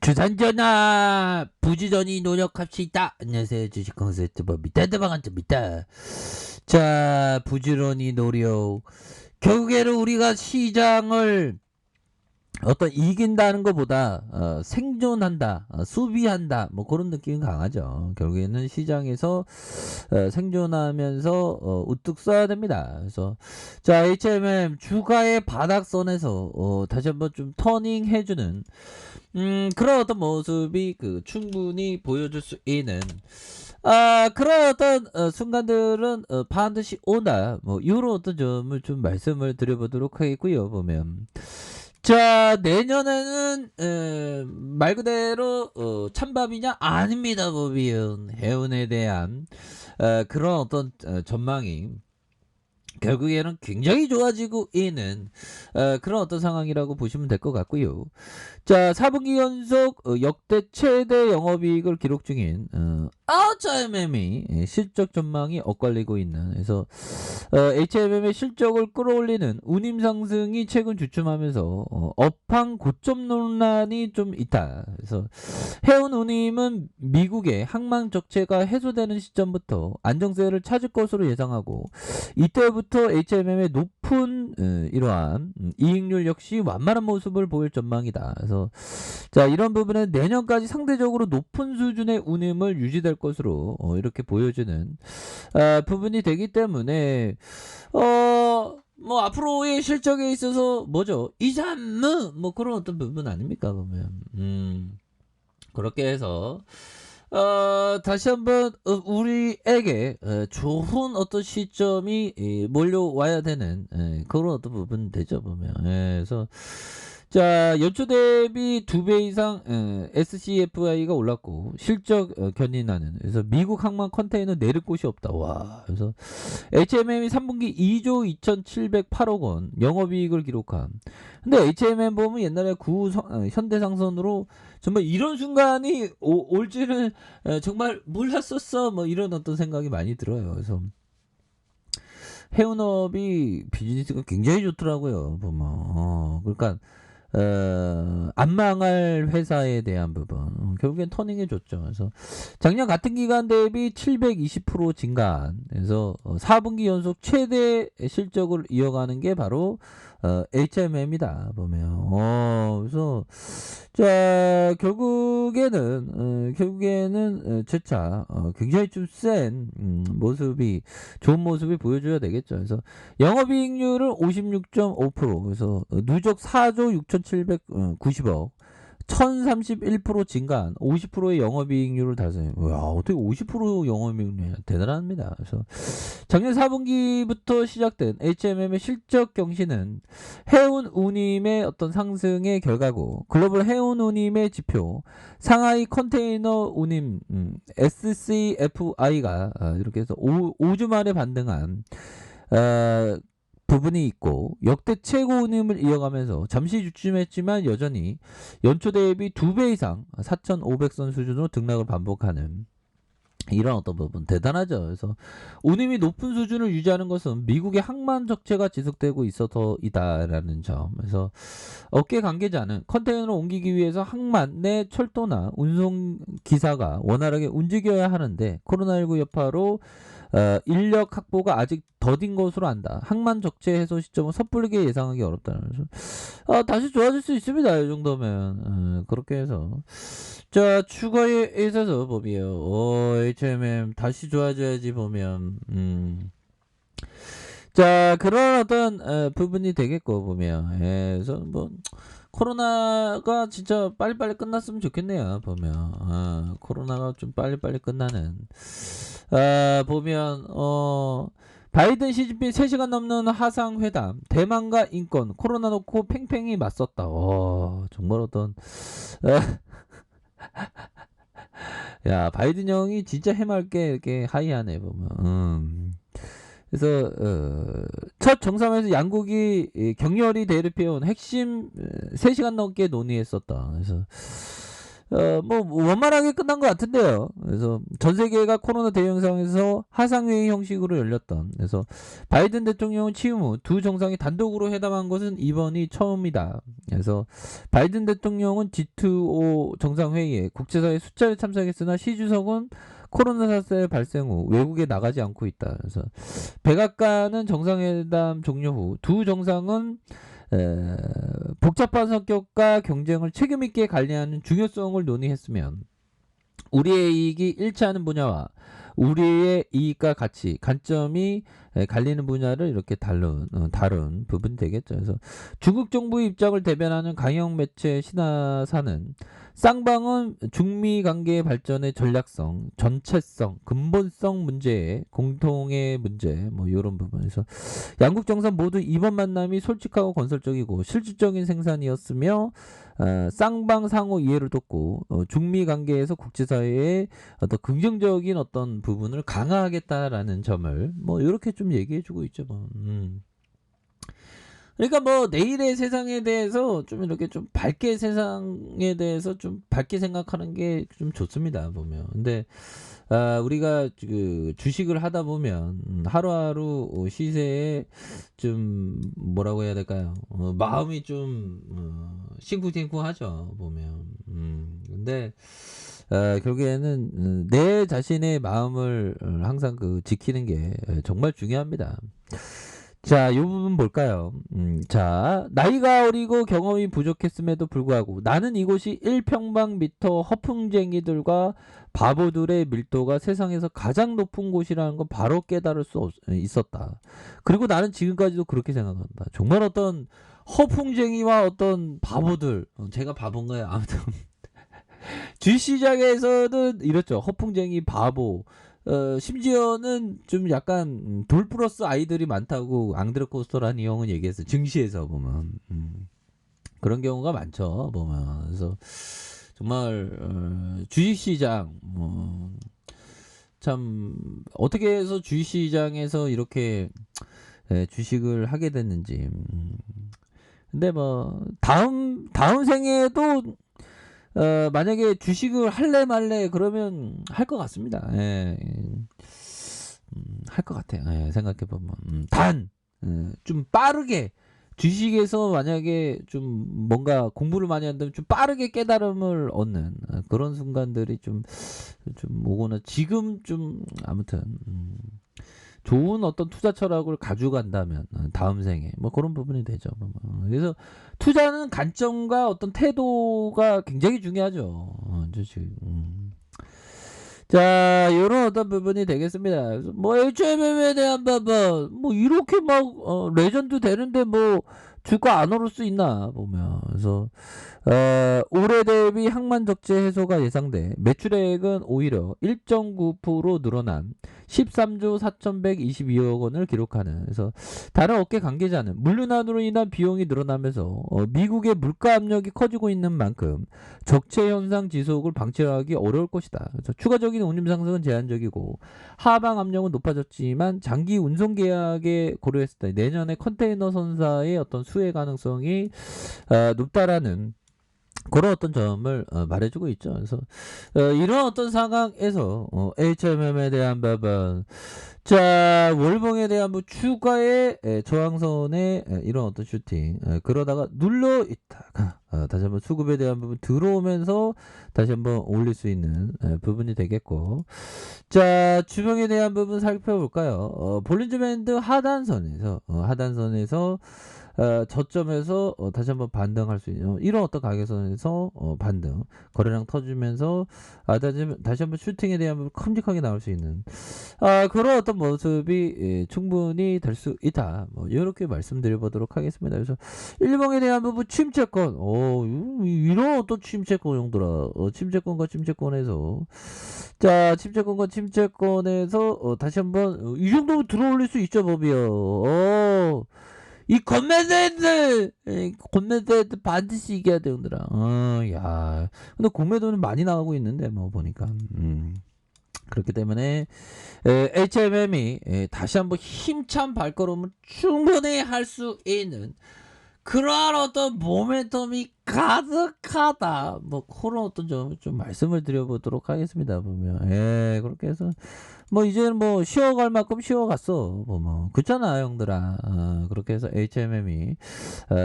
주산전화 부지런히 노력합시다. 안녕하세요. 주식 컨설트법 대대방한입니다. 자, 부지런히 노력. 결국에는 우리가 시장을 이긴다는 것보다 생존한다, 수비한다, 뭐 그런 느낌이 강하죠. 결국에는 시장에서 생존하면서 우뚝 서야 됩니다. 그래서 자, HMM 주가의 바닥선에서 다시 한번 좀 터닝 해주는 그런 어떤 모습이 충분히 보여줄 수 있는 그런 어떤 순간들은 반드시 온다. 뭐 이런 어떤 점을 좀 말씀을 드려보도록 하겠고요. 보면 자, 내년에는 말 그대로 찬밥이냐? 아닙니다. 보면 해운에 대한 그런 어떤 전망이 결국에는 굉장히 좋아지고 있는 그런 어떤 상황이라고 보시면 될 것 같고요. 자, 4분기 연속 역대 최대 영업이익을 기록 중인 HMM이 실적 전망이 엇갈리고 있는, 그래서 HMM의 실적을 끌어올리는 운임 상승이 최근 주춤하면서 업황 고점 논란이 좀 있다. 그래서 해운 운임은 미국의 항만 적체가 해소되는 시점부터 안정세를 찾을 것으로 예상하고, 이때부터 HMM의 높은 이러한 이익률 역시 완만한 모습을 보일 전망이다. 그래서 자, 이런 부분은 내년까지 상대적으로 높은 수준의 운임을 유지될 것으로 이렇게 보여주는 부분이 되기 때문에 뭐 앞으로의 실적에 있어서 뭐죠? 이자무 뭐 그런 어떤 부분 아닙니까 보면 그렇게 해서 다시 한번 우리에게 좋은 어떤 시점이 몰려와야 되는 그런 어떤 부분 되죠 보면. 그래서 자, 연초 대비 2배 이상 SCFI가 올랐고 실적 견인하는, 그래서 미국 항만 컨테이너 내릴 곳이 없다. 와, 그래서 HMM이 3분기 2조 2,708억 원 영업이익을 기록한. 근데 HMM 보면 옛날에 현대상선으로 정말 이런 순간이 올지는 정말 몰랐었어. 뭐 이런 어떤 생각이 많이 들어요. 그래서 해운업이 비즈니스가 굉장히 좋더라고요. 보면 그러니까 안 망할 회사에 대한 부분 결국엔 터닝해 줬죠. 그래서 작년 같은 기간 대비 720% 증가한, 그래서 4분기 연속 최대 실적을 이어가는 게 바로 HMM이다 보면. 그래서 자, 결국에는 재차 굉장히 좀 센 모습이, 좋은 모습이 보여줘야 되겠죠. 그래서 영업이익률은 56.5%, 그래서 누적 4조 6,790억, 1031% 증가한 50%의 영업이익률을 달성해요. 와, 어떻게 50% 영업이익률이냐, 대단합니다. 그래서 작년 4분기부터 시작된 HMM의 실적 경신은 해운 운임의 어떤 상승의 결과고, 글로벌 해운 운임의 지표 상하이 컨테이너 운임 SCFI가 이렇게 해서 5주 만에 반등한 부분이 있고, 역대 최고 운임을 이어가면서 잠시 주춤했지만 여전히 연초 대비 2배 이상 4,500선 수준으로 등락을 반복하는 이런 어떤 부분 대단하죠. 그래서 운임이 높은 수준을 유지하는 것은 미국의 항만 적체가 지속되고 있어서이다라는 점. 그래서 업계 관계자는 컨테이너를 옮기기 위해서 항만 내 철도나 운송 기사가 원활하게 움직여야 하는데, 코로나19 여파로 인력 확보가 아직 더딘 것으로 안다. 항만 적체 해소 시점은 섣불리게 예상하기 어렵다. 다시 좋아질 수 있습니다. 이 정도면 그렇게 해서 자, 추가에 있어서 보면 HMM 다시 좋아져야지 보면 자, 그런 어떤 부분이 되겠고 보면. 그래서 뭐 코로나가 진짜 빨리빨리 끝났으면 좋겠네요. 보면 코로나가 좀 빨리빨리 끝나는 보면 바이든 시진핑 3시간 넘는 화상회담, 대만과 인권, 코로나 놓고 팽팽히 맞섰다. 정말 어떤 야, 바이든 형이 진짜 해맑게 이렇게 하이하네 보면. 그래서 첫 정상회에서 양국이 격렬히 대립해온 핵심 3시간 넘게 논의했었다. 그래서 뭐 원만하게 끝난 것 같은데요. 그래서 전 세계가 코로나 대응 상황에서 하상회의 형식으로 열렸던, 그래서 바이든 대통령은 취임 후 두 정상이 단독으로 회담한 것은 이번이 처음이다. 그래서 바이든 대통령은 G2O 정상회의에 국제사회 숫자를 참석했으나 시 주석은 코로나 사태 발생 후 외국에 나가지 않고 있다. 그래서 백악관은 정상회담 종료 후 두 정상은 복잡한 성격과 경쟁을 책임있게 관리하는 중요성을 논의했으면 우리의 이익이 일치하는 분야와 우리의 이익과 가치, 관점이 갈리는 분야를 이렇게 다룬 부분이 되겠죠. 그래서 중국 정부의 입장을 대변하는 강영 매체 신화사는 쌍방은 중미 관계의 발전의 전략성, 전체성, 근본성 문제에 공통의 문제, 뭐 이런 부분에서 양국 정상 모두 이번 만남이 솔직하고 건설적이고 실질적인 생산이었으며 쌍방 상호 이해를 돕고 중미 관계에서 국제사회의 어떤 긍정적인 어떤 부분을 강화하겠다라는 점을 뭐 이렇게 좀 얘기해주고 있죠. 뭐. 그러니까 뭐 내일의 세상에 대해서 좀 이렇게 좀 밝게 세상에 대해서 좀 밝게 생각하는 게 좀 좋습니다 보면. 근데 우리가 그 주식을 하다 보면 하루하루 시세에 좀 뭐라고 해야 될까요? 마음이 좀 싱쿵생쿵하죠 보면. 근데 결국에는 내 자신의 마음을 항상 그 지키는 게 정말 중요합니다. 자, 이 부분 볼까요? 자, 나이가 어리고 경험이 부족했음에도 불구하고 나는 이곳이 1평방미터 허풍쟁이들과 바보들의 밀도가 세상에서 가장 높은 곳이라는 걸 바로 깨달을 수 있었다. 그리고 나는 지금까지도 그렇게 생각한다. 정말 어떤 허풍쟁이와 어떤 바보들, 제가 바본가요? 아무튼 주시장에서는 이렇죠. 허풍쟁이 바보. 심지어는 좀 약간 돌 플러스 아이들이 많다고 앙드레코스토라는 이 형은 얘기했어요. 증시에서 보면. 그런 경우가 많죠. 보면. 그래서 정말 주식시장 참 어떻게 해서 주식시장에서 이렇게 주식을 하게 됐는지. 근데 뭐 다음 생에도 만약에 주식을 할래 말래 그러면 할 것 같습니다. 예. 할 것 같아요. 예, 생각해보면. 좀 빠르게, 주식에서 만약에 좀 뭔가 공부를 많이 한다면 좀 빠르게 깨달음을 얻는 그런 순간들이 좀 오거나, 지금 좀, 아무튼, 좋은 어떤 투자 철학을 가져간다면 다음 생에 뭐 그런 부분이 되죠. 그래서 투자는 관점과 어떤 태도가 굉장히 중요하죠. 자, 이런 어떤 부분이 되겠습니다. 그래서 뭐 HMM에 대한 부분 뭐 이렇게 막 레전드 되는데 뭐 주가 안 오를 수 있나 보면. 그래서 올해 대비 항만 적재 해소가 예상돼 매출액은 오히려 1.9% 늘어난 13조 4,122억 원을 기록하는. 그래서 다른 업계 관계자는 물류난으로 인한 비용이 늘어나면서 미국의 물가 압력이 커지고 있는 만큼 적체 현상 지속을 방치하기 어려울 것이다. 그래서 추가적인 운임 상승은 제한적이고 하방 압력은 높아졌지만 장기 운송 계약에 고려했을 때 내년에 컨테이너 선사의 어떤 수혜 가능성이 높다라는 그런 어떤 점을 말해주고 있죠. 그래서 이런 어떤 상황에서 HMM에 대한 부분, 자 월봉에 대한 뭐 추가의 저항선의 이런 어떤 슈팅, 그러다가 눌러 있다가 다시 한번 수급에 대한 부분 들어오면서 다시 한번 올릴 수 있는 부분이 되겠고, 자 주봉에 대한 부분 살펴볼까요? 볼린저 밴드 하단선에서 저점에서 다시 한번 반등할 수 있는 이런 어떤 가격선에서 반등 거래량 터지면서 다시 한번 슈팅에 대한 부분 큼직하게 나올 수 있는 그런 어떤 모습이 충분히 될 수 있다. 뭐 이렇게 말씀드려 보도록 하겠습니다. 그래서 일봉에 대한 부분 침체권, 이런 어떤 침체권 정도라, 침체권과 침체권에서, 자 침체권과 침체권에서 다시 한번 이 정도면 들어올릴 수 있죠 법이요. 이 건매도들 반드시 이겨야 돼 오늘아. 야 근데 공매도는 많이 나가고 있는데 뭐 보니까 그렇기 때문에 HMM이 다시 한번 힘찬 발걸음을 충분히 할 수 있는 그러한 어떤 모멘텀이 가득하다. 뭐 그런 어떤 좀 말씀을 드려보도록 하겠습니다. 보면 예 그렇게 해서 뭐 이제는 뭐 쉬어갈 만큼 쉬어갔어. 뭐 그렇잖아 형들아. 그렇게 해서 HMM이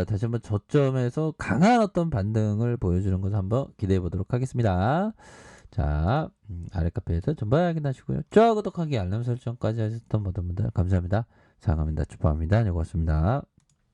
다시 한번 저점에서 강한 어떤 반등을 보여주는 것을 한번 기대해 보도록 하겠습니다. 자, 아래 카페에서 전부 확인하시고요. 좋아요, 구독하기, 알람 설정까지 하셨던 모든 분들 감사합니다. 사랑합니다. 축복합니다. 네, 고맙습니다.